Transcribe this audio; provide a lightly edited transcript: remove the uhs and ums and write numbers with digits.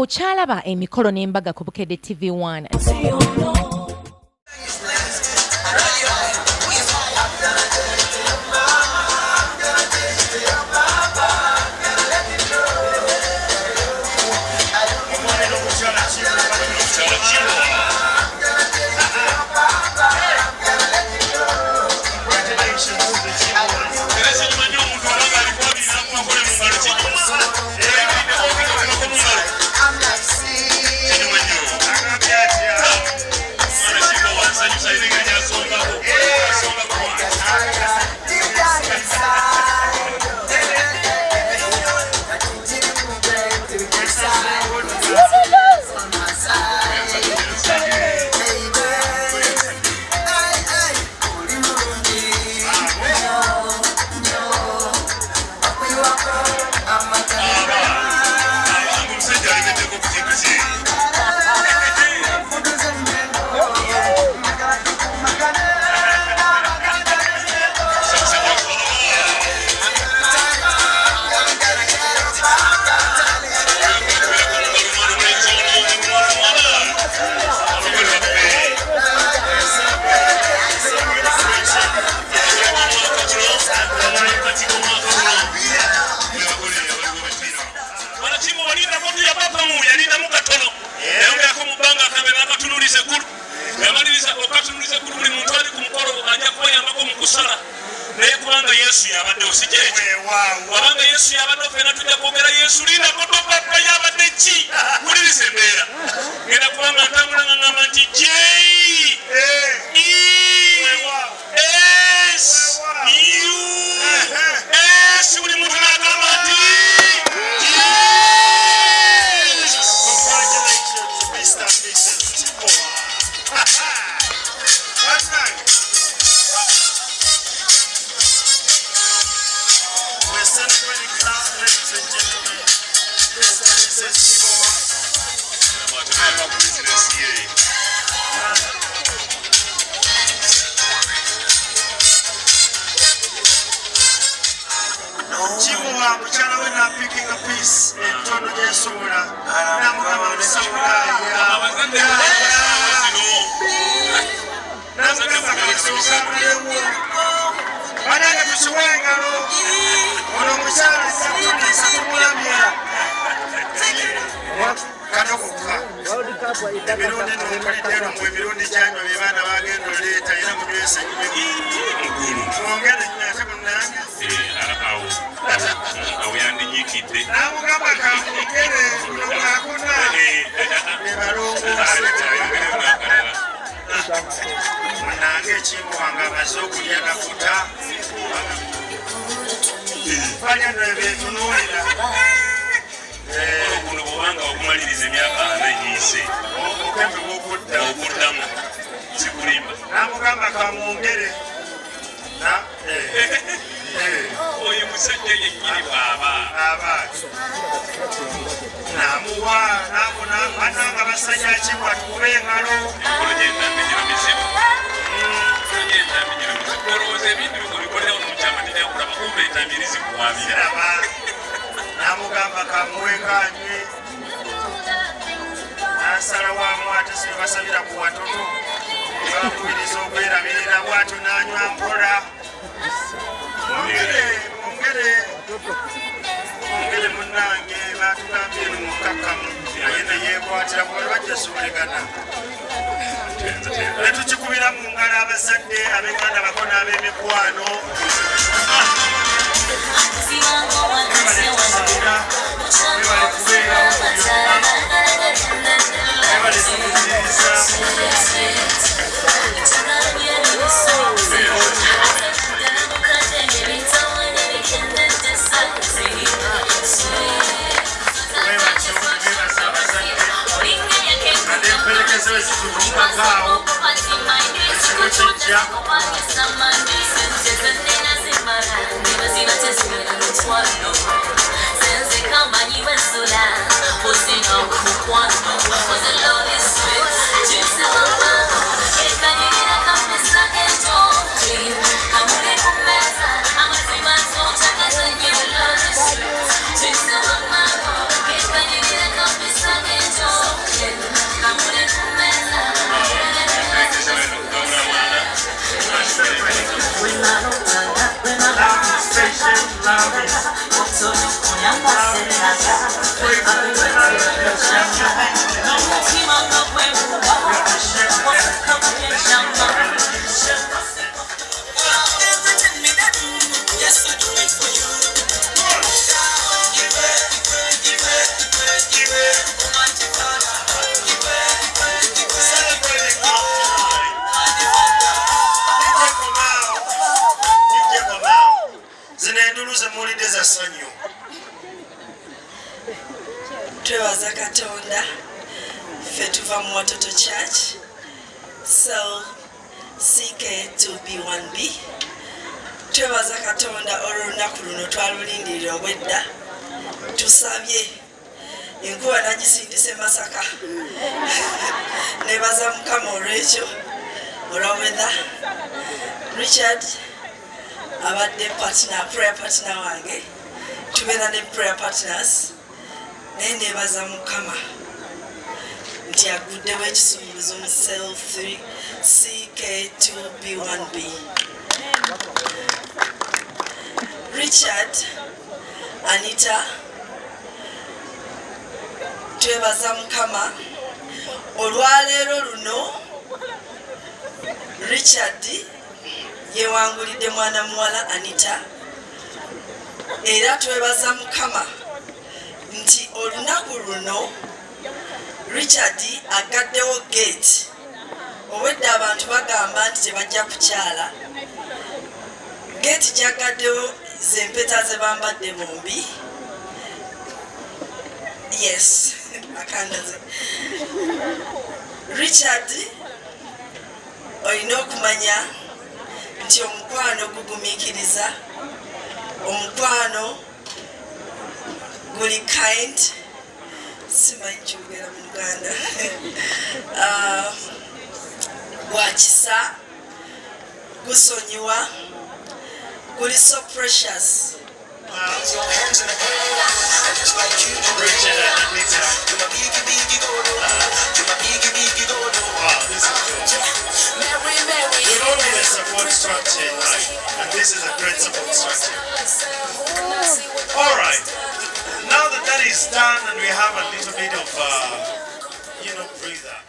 Okyalaba Emikolo n'embaga ku Bukedde TV1. Sunday. Twebaza Katonda ffe tuva mu Watoto Church so CK2B1B twebaza Katonda olunaku luno twalulindirira obwedda tusabye enkuba nagisindise Masaka nebaza Mukama olwekyo olw'obwedda Richard abadde prayer partner wange tubeera ne prayer partners naye nebaza Mukama nti aguddewo ekisumuluzo mu cell 3 CK2B1B. Richard, Anita, twebaza Mukama olwaleero luno Richard yewangulidde mwana muwala Anita era twebaza Mukama nti olunaku luno Richard agaddewo gate obwedda abantu bagamba nti tebajja kukyala gate gyagaddewo zempeta ze bambadde bombi yes akandaze Richard olina okumanya nti omukwano gugumiikiriza omukwano guli kind simanyi kyogera mu Luganda gwakisa gusonyiwa guli so precious. Support structure in life, and this is a great support structure. All right, now that is done and we have a little bit of breather.